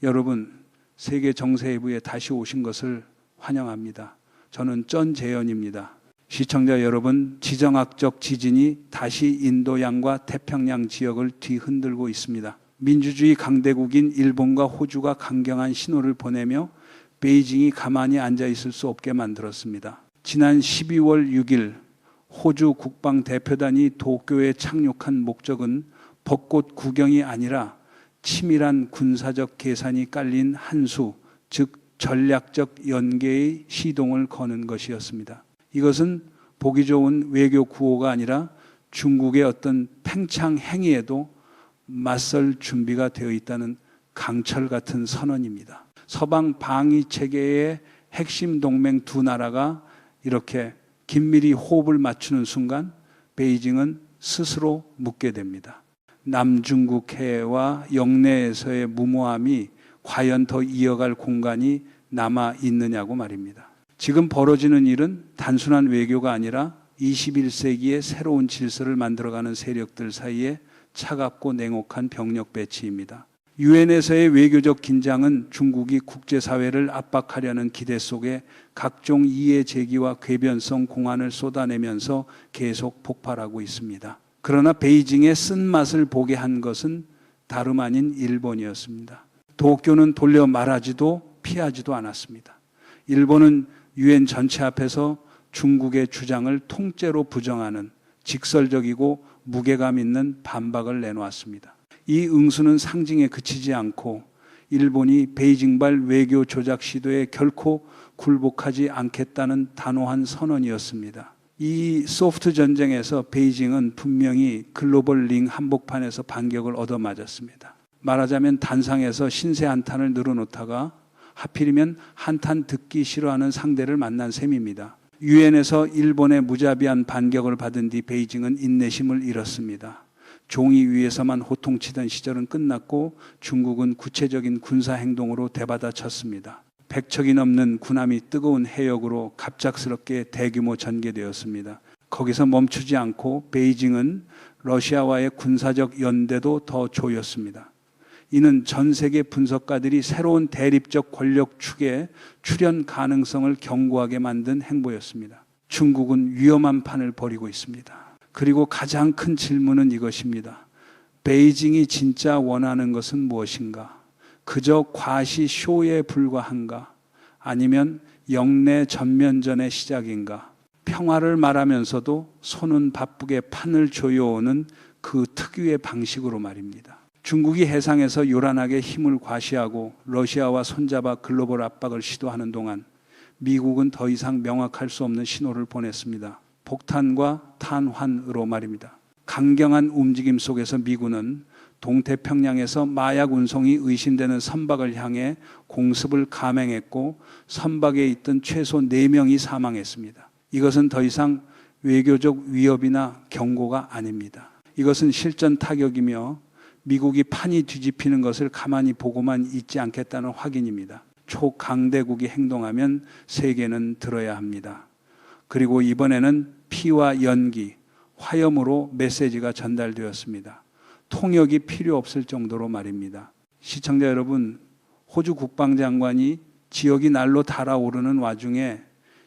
여러분, 세계 정세회부에 다시 오신 것을 환영합니다. 저는 전재현입니다. 시청자 여러분, 지정학적 지진이 다시 인도양과 태평양 지역을 뒤흔들고 있습니다. 민주주의 강대국인 일본과 호주가 강경한 신호를 보내며 베이징이 가만히 앉아 있을 수 없게 만들었습니다. 지난 12월 6일 호주 국방대표단이 도쿄에 착륙한 목적은 벚꽃 구경이 아니라 치밀한 군사적 계산이 깔린 한수, 즉 전략적 연계의 시동을 거는 것이었습니다. 이것은 보기 좋은 외교 구호가 아니라 중국의 어떤 팽창 행위에도 맞설 준비가 되어 있다는 강철 같은 선언입니다. 서방 방위 체계의 핵심 동맹 두 나라가 이렇게 긴밀히 호흡을 맞추는 순간 베이징은 스스로 묻게 됩니다. 남중국 해와 영내에서의 무모함이 과연 더 이어갈 공간이 남아 있느냐고 말입니다. 지금 벌어지는 일은 단순한 외교가 아니라 21세기의 새로운 질서를 만들어가는 세력들 사이에 차갑고 냉혹한 병력 배치입니다. 유엔에서의 외교적 긴장은 중국이 국제사회를 압박하려는 기대 속에 각종 이해 제기와 궤변성 공안을 쏟아내면서 계속 폭발하고 있습니다. 그러나 베이징의 쓴맛을 보게 한 것은 다름 아닌 일본이었습니다. 도쿄는 돌려 말하지도 피하지도 않았습니다. 일본은 유엔 전체 앞에서 중국의 주장을 통째로 부정하는 직설적이고 무게감 있는 반박을 내놓았습니다. 이 응수는 상징에 그치지 않고 일본이 베이징발 외교 조작 시도에 결코 굴복하지 않겠다는 단호한 선언이었습니다. 이 소프트 전쟁에서 베이징은 분명히 글로벌 링 한복판에서 반격을 얻어맞았습니다. 말하자면 단상에서 신세 한탄을 늘어놓다가 하필이면 한탄 듣기 싫어하는 상대를 만난 셈입니다. 유엔에서 일본의 무자비한 반격을 받은 뒤 베이징은 인내심을 잃었습니다. 종이 위에서만 호통치던 시절은 끝났고 중국은 구체적인 군사행동으로 대받아쳤습니다. 100척이 넘는 군함이 뜨거운 해역으로 갑작스럽게 대규모 전개되었습니다. 거기서 멈추지 않고 베이징은 러시아와의 군사적 연대도 더 조였습니다. 이는 전 세계 분석가들이 새로운 대립적 권력 축의 출현 가능성을 경고하게 만든 행보였습니다. 중국은 위험한 판을 벌이고 있습니다. 그리고 가장 큰 질문은 이것입니다. 베이징이 진짜 원하는 것은 무엇인가? 그저 과시 쇼에 불과한가? 아니면 영내 전면전의 시작인가? 평화를 말하면서도 손은 바쁘게 판을 조여오는 그 특유의 방식으로 말입니다. 중국이 해상에서 요란하게 힘을 과시하고 러시아와 손잡아 글로벌 압박을 시도하는 동안 미국은 더 이상 명확할 수 없는 신호를 보냈습니다. 폭탄과 탄환으로 말입니다. 강경한 움직임 속에서 미군은 동태평양에서 마약 운송이 의심되는 선박을 향해 공습을 감행했고 선박에 있던 최소 4명이 사망했습니다. 이것은 더 이상 외교적 위협이나 경고가 아닙니다. 이것은 실전 타격이며 미국이 판이 뒤집히는 것을 가만히 보고만 있지 않겠다는 확인입니다. 초강대국이 행동하면 세계는 들어야 합니다. 그리고 이번에는 피와 연기, 화염으로 메시지가 전달되었습니다. 통역이 필요 없을 정도로 말입니다. 시청자 여러분, 호주 국방장관이 지역이 날로 달아오르는 와중에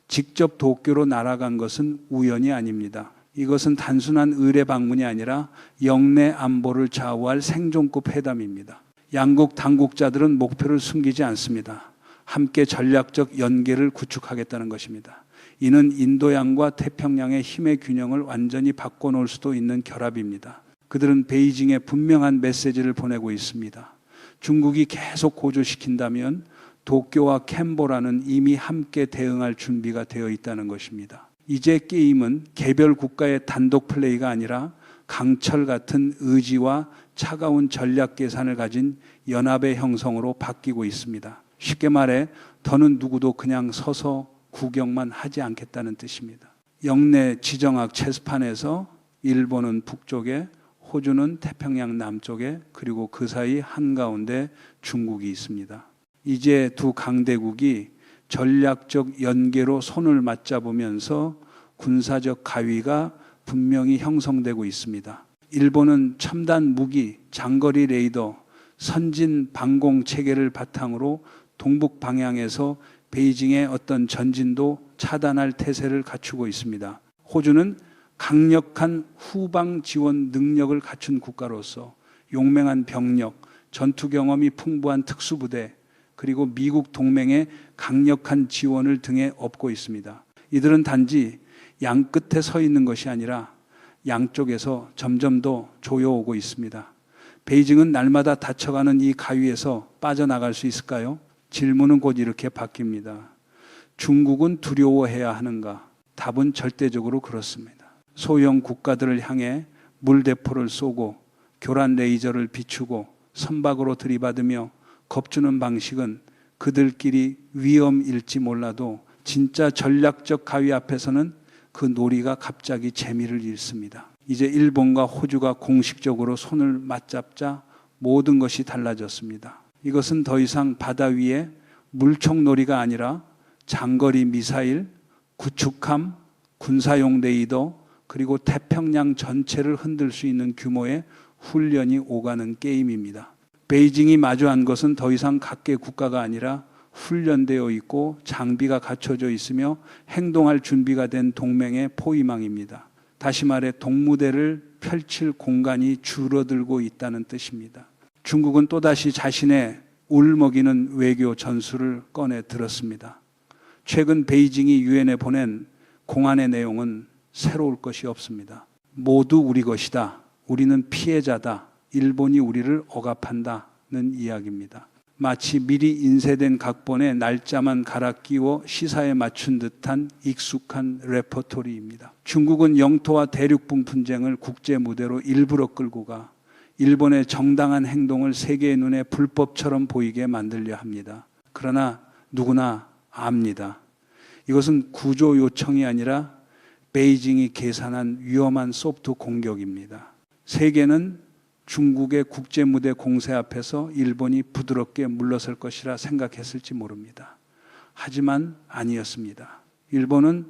직접 도쿄로 날아간 것은 우연이 아닙니다. 이것은 단순한 의례 방문이 아니라 영내 안보를 좌우할 생존급 회담입니다. 양국 당국자들은 목표를 숨기지 않습니다. 함께 전략적 연계를 구축하겠다는 것입니다. 이는 인도양과 태평양의 힘의 균형을 완전히 바꿔놓을 수도 있는 결합입니다. 그들은 베이징에 분명한 메시지를 보내고 있습니다. 중국이 계속 고조시킨다면 도쿄와 캔버라는 이미 함께 대응할 준비가 되어 있다는 것입니다. 이제 게임은 개별 국가의 단독 플레이가 아니라 강철 같은 의지와 차가운 전략 계산을 가진 연합의 형성으로 바뀌고 있습니다. 쉽게 말해 더는 누구도 그냥 서서 구경만 하지 않겠다는 뜻입니다. 영내 지정학 체스판에서 일본은 북쪽에, 호주는 태평양 남쪽에, 그리고 그 사이 한가운데 중국이 있습니다. 이제 두 강대국이 전략적 연계로 손을 맞잡으면서 군사적 가위가 분명히 형성되고 있습니다. 일본은 첨단 무기, 장거리 레이더, 선진 방공 체계를 바탕으로 동북 방향에서 베이징의 어떤 전진도 차단할 태세를 갖추고 있습니다. 호주는 강력한 후방 지원 능력을 갖춘 국가로서 용맹한 병력, 전투 경험이 풍부한 특수부대, 그리고 미국 동맹의 강력한 지원을 등에 업고 있습니다. 이들은 단지 양 끝에 서 있는 것이 아니라 양쪽에서 점점 더 조여오고 있습니다. 베이징은 날마다 닫혀가는 이 가위에서 빠져나갈 수 있을까요? 질문은 곧 이렇게 바뀝니다. 중국은 두려워해야 하는가? 답은 절대적으로 그렇습니다. 소형 국가들을 향해 물대포를 쏘고 교란 레이저를 비추고 선박으로 들이받으며 겁주는 방식은 그들끼리 위험일지 몰라도 진짜 전략적 가위 앞에서는 그 놀이가 갑자기 재미를 잃습니다. 이제 일본과 호주가 공식적으로 손을 맞잡자 모든 것이 달라졌습니다. 이것은 더 이상 바다 위에 물총놀이가 아니라 장거리 미사일, 구축함, 군사용 레이더, 그리고 태평양 전체를 흔들 수 있는 규모의 훈련이 오가는 게임입니다. 베이징이 마주한 것은 더 이상 각계 국가가 아니라 훈련되어 있고 장비가 갖춰져 있으며 행동할 준비가 된 동맹의 포위망입니다. 다시 말해 동무대를 펼칠 공간이 줄어들고 있다는 뜻입니다. 중국은 또다시 자신의 울먹이는 외교 전술을 꺼내 들었습니다. 최근 베이징이 유엔에 보낸 공안의 내용은 새로울 것이 없습니다. 모두 우리 것이다. 우리는 피해자다. 일본이 우리를 억압한다는 이야기입니다. 마치 미리 인쇄된 각본에 날짜만 갈아 끼워 시사에 맞춘 듯한 익숙한 레퍼토리입니다. 중국은 영토와 대륙붕 분쟁을 국제 무대로 일부러 끌고 가 일본의 정당한 행동을 세계의 눈에 불법처럼 보이게 만들려 합니다. 그러나 누구나 압니다. 이것은 구조 요청이 아니라 베이징이 계산한 위험한 소프트 공격입니다. 세계는 중국의 국제무대 공세 앞에서 일본이 부드럽게 물러설 것이라 생각했을지 모릅니다. 하지만 아니었습니다. 일본은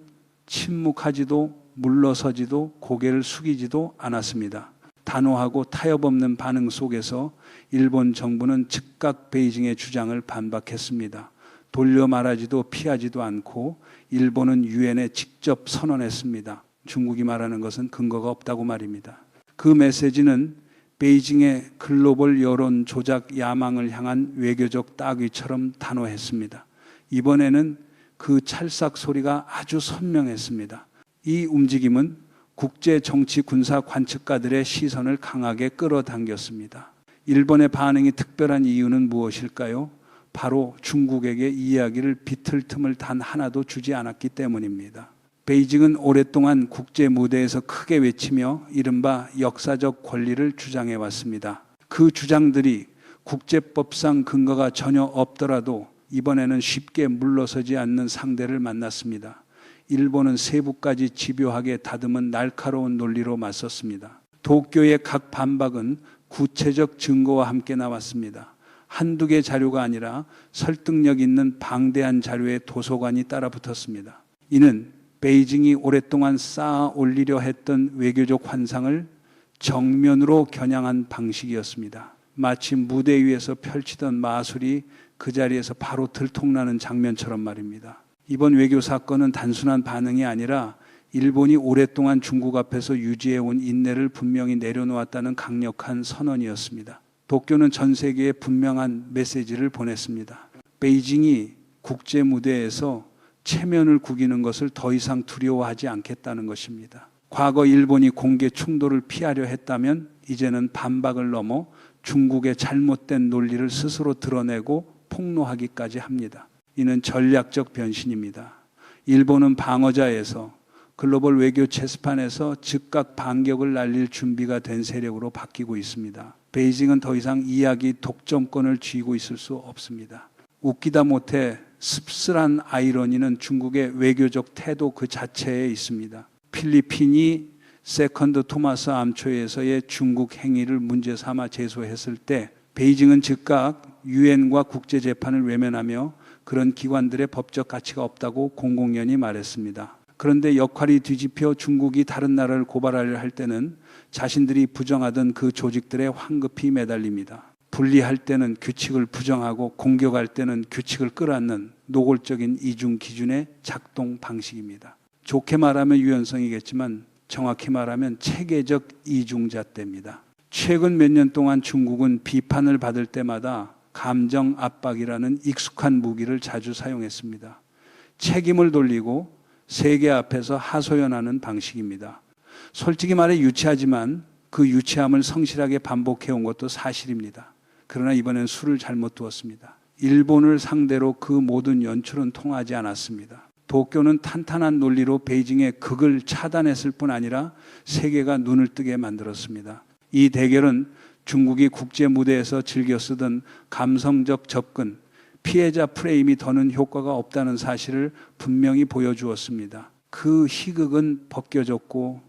침묵하지도 물러서지도 고개를 숙이지도 않았습니다. 단호하고 타협 없는 반응 속에서 일본 정부는 즉각 베이징의 주장을 반박했습니다. 돌려 말하지도 피하지도 않고 일본은 유엔에 직접 선언했습니다. 중국이 말하는 것은 근거가 없다고 말입니다. 그 메시지는 베이징의 글로벌 여론 조작 야망을 향한 외교적 따귀처럼 단호했습니다. 이번에는 그 찰싹 소리가 아주 선명했습니다. 이 움직임은 국제 정치 군사 관측가들의 시선을 강하게 끌어당겼습니다. 일본의 반응이 특별한 이유는 무엇일까요? 바로 중국에게 이야기를 비틀 틈을 단 하나도 주지 않았기 때문입니다. 베이징은 오랫동안 국제 무대에서 크게 외치며 이른바 역사적 권리를 주장해 왔습니다. 그 주장들이 국제법상 근거가 전혀 없더라도 이번에는 쉽게 물러서지 않는 상대를 만났습니다. 일본은 세부까지 집요하게 다듬은 날카로운 논리로 맞섰습니다. 도쿄의 각 반박은 구체적 증거와 함께 나왔습니다. 한두 개 자료가 아니라 설득력 있는 방대한 자료의 도서관이 따라붙었습니다. 이는 베이징이 오랫동안 쌓아 올리려 했던 외교적 환상을 정면으로 겨냥한 방식이었습니다. 마치 무대 위에서 펼치던 마술이 그 자리에서 바로 들통나는 장면처럼 말입니다. 이번 외교 사건은 단순한 반응이 아니라 일본이 오랫동안 중국 앞에서 유지해온 인내를 분명히 내려놓았다는 강력한 선언이었습니다. 도쿄는 전 세계에 분명한 메시지를 보냈습니다. 베이징이 국제 무대에서 체면을 구기는 것을 더 이상 두려워하지 않겠다는 것입니다. 과거 일본이 공개 충돌을 피하려 했다면 이제는 반박을 넘어 중국의 잘못된 논리를 스스로 드러내고 폭로하기까지 합니다. 이는 전략적 변신입니다. 일본은 방어자에서 글로벌 외교 체스판에서 즉각 반격을 날릴 준비가 된 세력으로 바뀌고 있습니다. 베이징은 더 이상 이야기 독점권을 쥐고 있을 수 없습니다. 웃기다 못해 씁쓸한 아이러니는 중국의 외교적 태도 그 자체에 있습니다. 필리핀이 세컨드 토마스 암초에서의 중국 행위를 문제 삼아 제소했을 때 베이징은 즉각 유엔과 국제재판을 외면하며 그런 기관들의 법적 가치가 없다고 공공연히 말했습니다. 그런데 역할이 뒤집혀 중국이 다른 나라를 고발하려 할 때는 자신들이 부정하던 그 조직들에 황급히 매달립니다. 분리할 때는 규칙을 부정하고 공격할 때는 규칙을 끌어안는 노골적인 이중 기준의 작동 방식입니다. 좋게 말하면 유연성이겠지만 정확히 말하면 체계적 이중잣대입니다. 최근 몇 년 동안 중국은 비판을 받을 때마다 감정 압박이라는 익숙한 무기를 자주 사용했습니다. 책임을 돌리고 세계 앞에서 하소연하는 방식입니다. 솔직히 말해 유치하지만 그 유치함을 성실하게 반복해온 것도 사실입니다. 그러나 이번엔 수를 잘못 두었습니다. 일본을 상대로 그 모든 연출은 통하지 않았습니다. 도쿄는 탄탄한 논리로 베이징의 극을 차단했을 뿐 아니라 세계가 눈을 뜨게 만들었습니다. 이 대결은 중국이 국제 무대에서 즐겨 쓰던 감성적 접근, 피해자 프레임이 더는 효과가 없다는 사실을 분명히 보여주었습니다. 그 희극은 벗겨졌고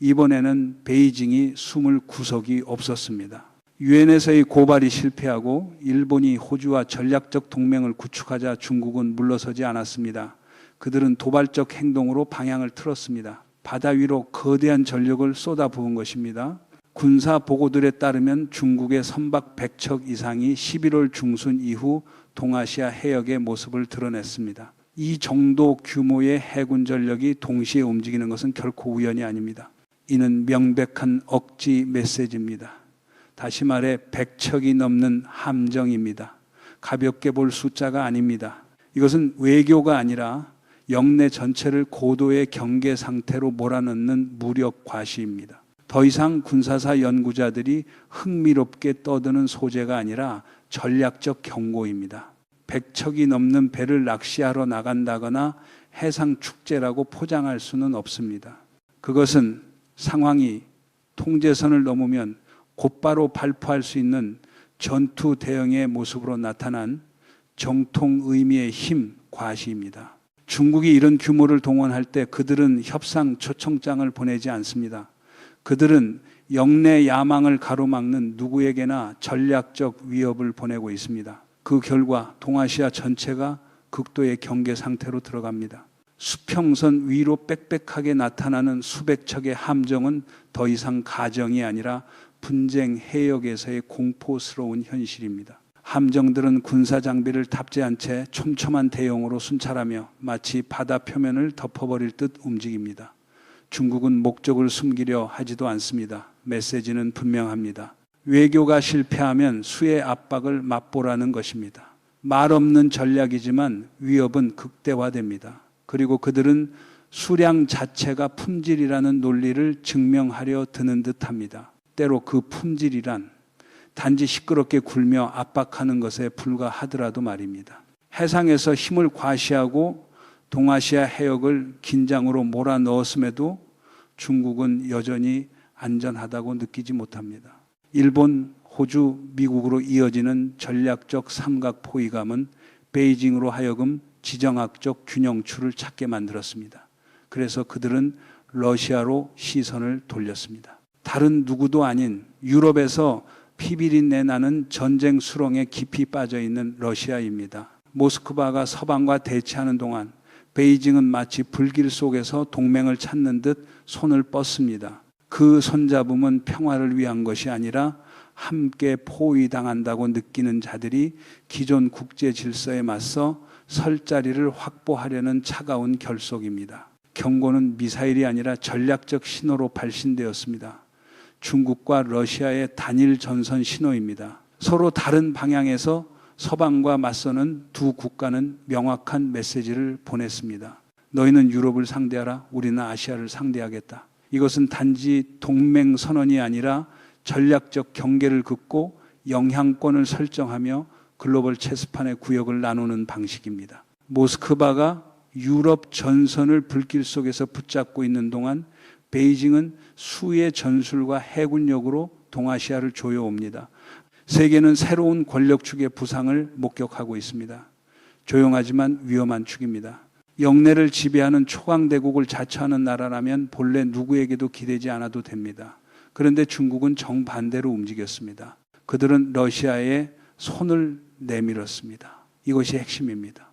이번에는 베이징이 숨을 구석이 없었습니다. 유엔에서의 고발이 실패하고 일본이 호주와 전략적 동맹을 구축하자 중국은 물러서지 않았습니다. 그들은 도발적 행동으로 방향을 틀었습니다. 바다 위로 거대한 전력을 쏟아부은 것입니다. 군사 보고들에 따르면 중국의 선박 100척 이상이 11월 중순 이후 동아시아 해역의 모습을 드러냈습니다. 이 정도 규모의 해군 전력이 동시에 움직이는 것은 결코 우연이 아닙니다. 이는 명백한 억지 메시지입니다. 다시 말해 100척이 넘는 함정입니다. 가볍게 볼 숫자가 아닙니다. 이것은 외교가 아니라 영내 전체를 고도의 경계 상태로 몰아넣는 무력 과시입니다. 더 이상 군사사 연구자들이 흥미롭게 떠드는 소재가 아니라 전략적 경고입니다. 100척이 넘는 배를 낚시하러 나간다거나 해상 축제라고 포장할 수는 없습니다. 그것은 상황이 통제선을 넘으면 곧바로 발포할 수 있는 전투 대응의 모습으로 나타난 정통 의미의 힘 과시입니다. 중국이 이런 규모를 동원할 때 그들은 협상 초청장을 보내지 않습니다. 그들은 영내 야망을 가로막는 누구에게나 전략적 위협을 보내고 있습니다. 그 결과 동아시아 전체가 극도의 경계 상태로 들어갑니다. 수평선 위로 빽빽하게 나타나는 수백 척의 함정은 더 이상 가정이 아니라 분쟁 해역에서의 공포스러운 현실입니다. 함정들은 군사 장비를 탑재한 채 촘촘한 대형으로 순찰하며 마치 바다 표면을 덮어버릴 듯 움직입니다. 중국은 목적을 숨기려 하지도 않습니다. 메시지는 분명합니다. 외교가 실패하면 수의 압박을 맛보라는 것입니다. 말 없는 전략이지만 위협은 극대화됩니다. 그리고 그들은 수량 자체가 품질이라는 논리를 증명하려 드는 듯합니다. 때로 그 품질이란 단지 시끄럽게 굴며 압박하는 것에 불과하더라도 말입니다. 해상에서 힘을 과시하고 동아시아 해역을 긴장으로 몰아넣었음에도 중국은 여전히 안전하다고 느끼지 못합니다. 일본, 호주, 미국으로 이어지는 전략적 삼각 포위감은 베이징으로 하여금 지정학적 균형추를 찾게 만들었습니다. 그래서 그들은 러시아로 시선을 돌렸습니다. 다른 누구도 아닌 유럽에서 피비린내 나는 전쟁 수렁에 깊이 빠져있는 러시아입니다. 모스크바가 서방과 대치하는 동안 베이징은 마치 불길 속에서 동맹을 찾는 듯 손을 뻗습니다. 그 손잡음은 평화를 위한 것이 아니라 함께 포위당한다고 느끼는 자들이 기존 국제 질서에 맞서 설 자리를 확보하려는 차가운 결속입니다. 경고는 미사일이 아니라 전략적 신호로 발신되었습니다. 중국과 러시아의 단일 전선 신호입니다. 서로 다른 방향에서 서방과 맞서는 두 국가는 명확한 메시지를 보냈습니다. 너희는 유럽을 상대하라, 우리는 아시아를 상대하겠다. 이것은 단지 동맹 선언이 아니라 전략적 경계를 긋고 영향권을 설정하며 글로벌 체스판의 구역을 나누는 방식입니다. 모스크바가 유럽 전선을 불길 속에서 붙잡고 있는 동안 베이징은 수의 전술과 해군력으로 동아시아를 조여옵니다. 세계는 새로운 권력축의 부상을 목격하고 있습니다. 조용하지만 위험한 축입니다. 영내를 지배하는 초강대국을 자처하는 나라라면 본래 누구에게도 기대지 않아도 됩니다. 그런데 중국은 정반대로 움직였습니다. 그들은 러시아에 손을 내밀었습니다. 이것이 핵심입니다.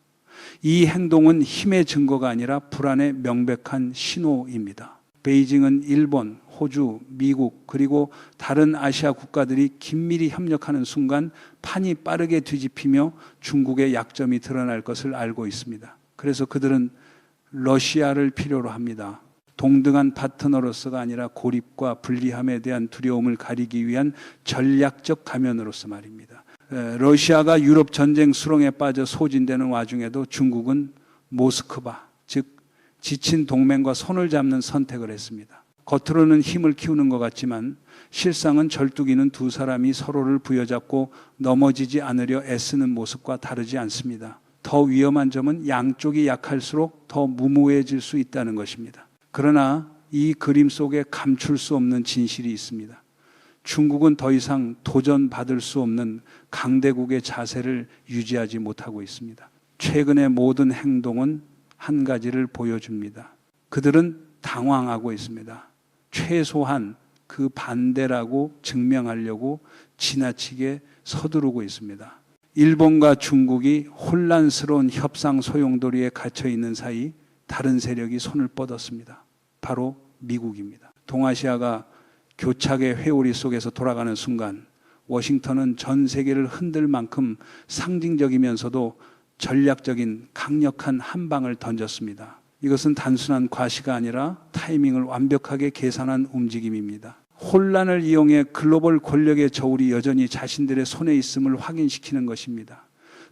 이 행동은 힘의 증거가 아니라 불안의 명백한 신호입니다. 베이징은 일본, 호주, 미국 그리고 다른 아시아 국가들이 긴밀히 협력하는 순간 판이 빠르게 뒤집히며 중국의 약점이 드러날 것을 알고 있습니다. 그래서 그들은 러시아를 필요로 합니다. 동등한 파트너로서가 아니라 고립과 불리함에 대한 두려움을 가리기 위한 전략적 가면으로서 말입니다. 러시아가 유럽 전쟁 수렁에 빠져 소진되는 와중에도 중국은 모스크바, 즉 지친 동맹과 손을 잡는 선택을 했습니다. 겉으로는 힘을 키우는 것 같지만 실상은 절뚝이는 두 사람이 서로를 부여잡고 넘어지지 않으려 애쓰는 모습과 다르지 않습니다. 더 위험한 점은 양쪽이 약할수록 더 무모해질 수 있다는 것입니다. 그러나 이 그림 속에 감출 수 없는 진실이 있습니다. 중국은 더 이상 도전받을 수 없는 강대국의 자세를 유지하지 못하고 있습니다. 최근의 모든 행동은 한 가지를 보여줍니다. 그들은 당황하고 있습니다. 최소한 그 반대라고 증명하려고 지나치게 서두르고 있습니다. 일본과 중국이 혼란스러운 협상 소용돌이에 갇혀 있는 사이 다른 세력이 손을 뻗었습니다. 바로 미국입니다. 동아시아가 교착의 회오리 속에서 돌아가는 순간 워싱턴은 전 세계를 흔들 만큼 상징적이면서도 전략적인 강력한 한 방을 던졌습니다. 이것은 단순한 과시가 아니라 타이밍을 완벽하게 계산한 움직임입니다. 혼란을 이용해 글로벌 권력의 저울이 여전히 자신들의 손에 있음을 확인시키는 것입니다.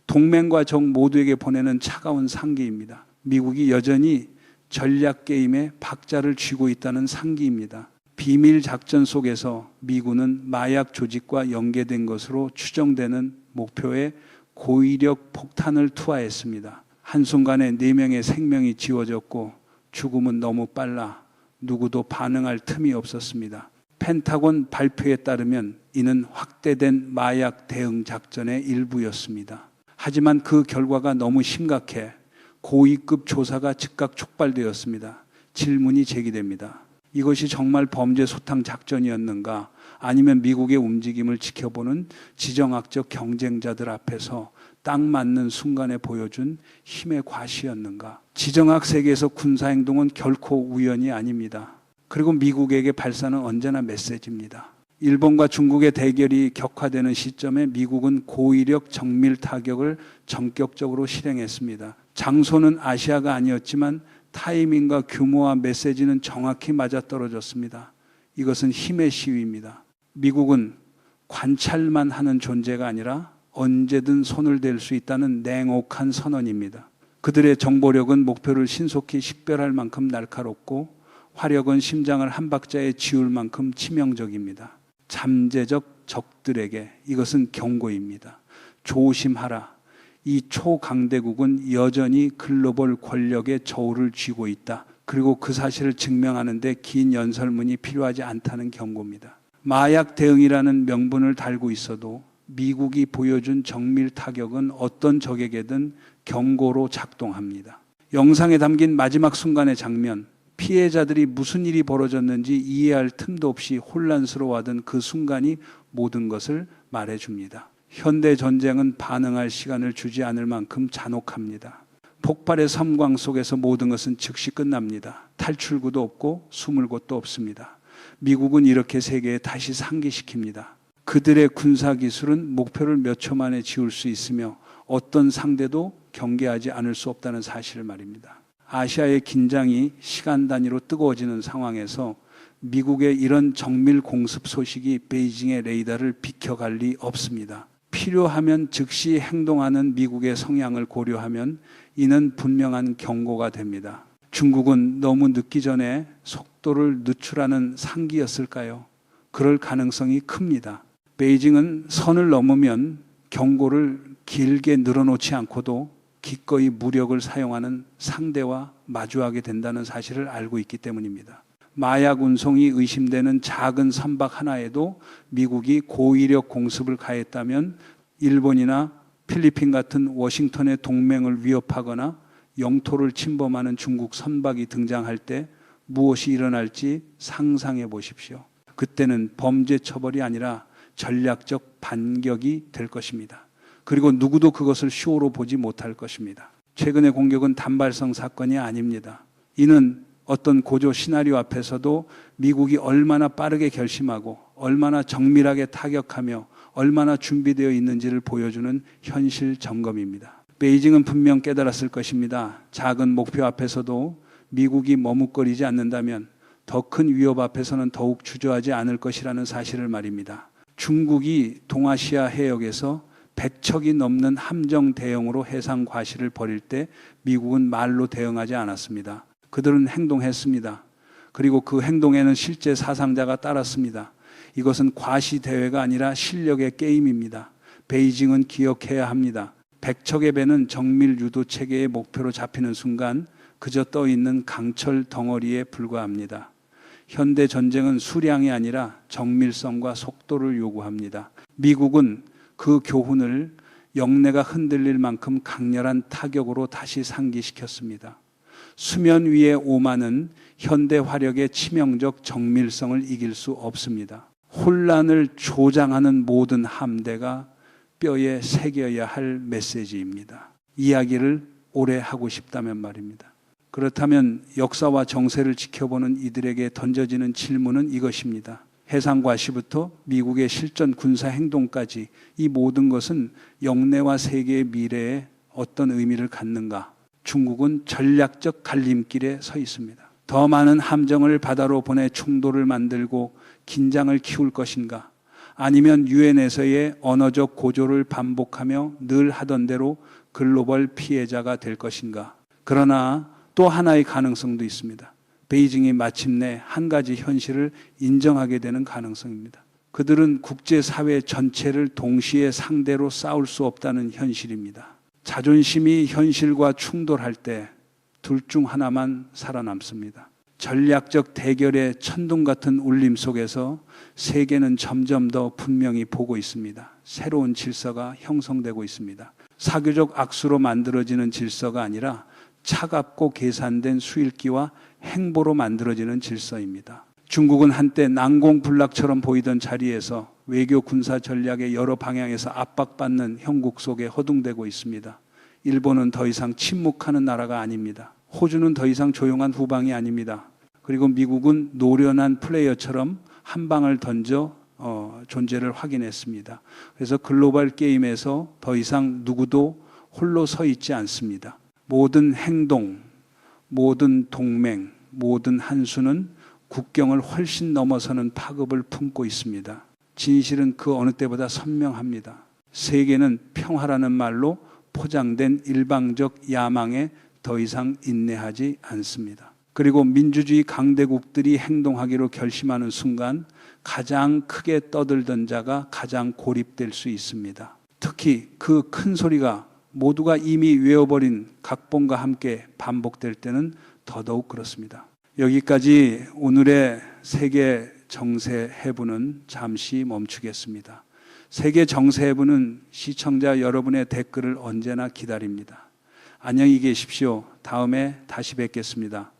동맹과 적 모두에게 보내는 차가운 상기입니다. 미국이 여전히 전략 게임에 박자를 쥐고 있다는 상기입니다. 비밀 작전 속에서 미군은 마약 조직과 연계된 것으로 추정되는 목표에 고위력 폭탄을 투하했습니다. 한순간에 4명의 생명이 지워졌고 죽음은 너무 빨라 누구도 반응할 틈이 없었습니다. 펜타곤 발표에 따르면 이는 확대된 마약 대응 작전의 일부였습니다. 하지만 그 결과가 너무 심각해 고위급 조사가 즉각 촉발되었습니다. 질문이 제기됩니다. 이것이 정말 범죄 소탕 작전이었는가? 아니면 미국의 움직임을 지켜보는 지정학적 경쟁자들 앞에서 딱 맞는 순간에 보여준 힘의 과시였는가? 지정학 세계에서 군사행동은 결코 우연이 아닙니다. 그리고 미국에게 발사는 언제나 메시지입니다. 일본과 중국의 대결이 격화되는 시점에 미국은 고위력 정밀 타격을 전격적으로 실행했습니다. 장소는 아시아가 아니었지만 타이밍과 규모와 메시지는 정확히 맞아떨어졌습니다. 이것은 힘의 시위입니다. 미국은 관찰만 하는 존재가 아니라 언제든 손을 댈 수 있다는 냉혹한 선언입니다. 그들의 정보력은 목표를 신속히 식별할 만큼 날카롭고 화력은 심장을 한 박자에 지울 만큼 치명적입니다. 잠재적 적들에게 이것은 경고입니다. 조심하라. 이 초강대국은 여전히 글로벌 권력의 저울을 쥐고 있다. 그리고 그 사실을 증명하는 데 긴 연설문이 필요하지 않다는 경고입니다. 마약 대응이라는 명분을 달고 있어도 미국이 보여준 정밀 타격은 어떤 적에게든 경고로 작동합니다. 영상에 담긴 마지막 순간의 장면, 피해자들이 무슨 일이 벌어졌는지 이해할 틈도 없이 혼란스러워하던 그 순간이 모든 것을 말해줍니다. 현대 전쟁은 반응할 시간을 주지 않을 만큼 잔혹합니다. 폭발의 섬광 속에서 모든 것은 즉시 끝납니다. 탈출구도 없고 숨을 곳도 없습니다. 미국은 이렇게 세계에 다시 상기시킵니다. 그들의 군사기술은 목표를 몇 초 만에 지울 수 있으며 어떤 상대도 경계하지 않을 수 없다는 사실을 말입니다. 아시아의 긴장이 시간 단위로 뜨거워지는 상황에서 미국의 이런 정밀 공습 소식이 베이징의 레이더를 비켜갈 리 없습니다. 필요하면 즉시 행동하는 미국의 성향을 고려하면 이는 분명한 경고가 됩니다. 중국은 너무 늦기 전에 속도를 늦추라는 상기였을까요? 그럴 가능성이 큽니다. 베이징은 선을 넘으면 경고를 길게 늘어놓지 않고도 기꺼이 무력을 사용하는 상대와 마주하게 된다는 사실을 알고 있기 때문입니다. 마약 운송이 의심되는 작은 선박 하나에도 미국이 고위력 공습을 가했다면 일본이나 필리핀 같은 워싱턴의 동맹을 위협하거나 영토를 침범하는 중국 선박이 등장할 때 무엇이 일어날지 상상해 보십시오. 그때는 범죄 처벌이 아니라 전략적 반격이 될 것입니다. 그리고 누구도 그것을 쇼로 보지 못할 것입니다. 최근의 공격은 단발성 사건이 아닙니다. 이는 어떤 고조 시나리오 앞에서도 미국이 얼마나 빠르게 결심하고 얼마나 정밀하게 타격하며 얼마나 준비되어 있는지를 보여주는 현실 점검입니다. 베이징은 분명 깨달았을 것입니다. 작은 목표 앞에서도 미국이 머뭇거리지 않는다면 더 큰 위협 앞에서는 더욱 주저하지 않을 것이라는 사실을 말입니다. 중국이 동아시아 해역에서 100척이 넘는 함정 대형으로 해상 과시를 벌일 때 미국은 말로 대응하지 않았습니다. 그들은 행동했습니다. 그리고 그 행동에는 실제 사상자가 따랐습니다. 이것은 과시 대회가 아니라 실력의 게임입니다. 베이징은 기억해야 합니다. 100척의 배는 정밀 유도 체계의 목표로 잡히는 순간 그저 떠 있는 강철 덩어리에 불과합니다. 현대 전쟁은 수량이 아니라 정밀성과 속도를 요구합니다. 미국은 그 교훈을 영내가 흔들릴 만큼 강렬한 타격으로 다시 상기시켰습니다. 수면 위의 오만은 현대 화력의 치명적 정밀성을 이길 수 없습니다. 혼란을 조장하는 모든 함대가 뼈에 새겨야 할 메시지입니다. 이야기를 오래 하고 싶다면 말입니다. 그렇다면 역사와 정세를 지켜보는 이들에게 던져지는 질문은 이것입니다. 해상과시부터 미국의 실전 군사 행동까지 이 모든 것은 영내와 세계의 미래에 어떤 의미를 갖는가? 중국은 전략적 갈림길에 서 있습니다. 더 많은 함정을 바다로 보내 충돌을 만들고 긴장을 키울 것인가? 아니면 유엔에서의 언어적 고조를 반복하며 늘 하던 대로 글로벌 피해자가 될 것인가? 그러나 또 하나의 가능성도 있습니다. 베이징이 마침내 한 가지 현실을 인정하게 되는 가능성입니다. 그들은 국제사회 전체를 동시에 상대로 싸울 수 없다는 현실입니다. 자존심이 현실과 충돌할 때 둘 중 하나만 살아남습니다. 전략적 대결의 천둥 같은 울림 속에서 세계는 점점 더 분명히 보고 있습니다. 새로운 질서가 형성되고 있습니다. 사교적 악수로 만들어지는 질서가 아니라 차갑고 계산된 수일기와 행보로 만들어지는 질서입니다. 중국은 한때 난공불락처럼 보이던 자리에서 외교 군사 전략의 여러 방향에서 압박받는 형국 속에 허둥대고 있습니다. 일본은 더 이상 침묵하는 나라가 아닙니다. 호주는 더 이상 조용한 후방이 아닙니다. 그리고 미국은 노련한 플레이어처럼 한 방을 던져 존재를 확인했습니다. 그래서 글로벌 게임에서 더 이상 누구도 홀로 서 있지 않습니다. 모든 행동, 모든 동맹, 모든 한수는 국경을 훨씬 넘어서는 파급을 품고 있습니다. 진실은 그 어느 때보다 선명합니다. 세계는 평화라는 말로 포장된 일방적 야망에 더 이상 인내하지 않습니다. 그리고 민주주의 강대국들이 행동하기로 결심하는 순간 가장 크게 떠들던 자가 가장 고립될 수 있습니다. 특히 그 큰 소리가 모두가 이미 외워버린 각본과 함께 반복될 때는 더더욱 그렇습니다. 여기까지 오늘의 세계 정세 해부는 잠시 멈추겠습니다. 세계 정세 해부는 시청자 여러분의 댓글을 언제나 기다립니다. 안녕히 계십시오. 다음에 다시 뵙겠습니다.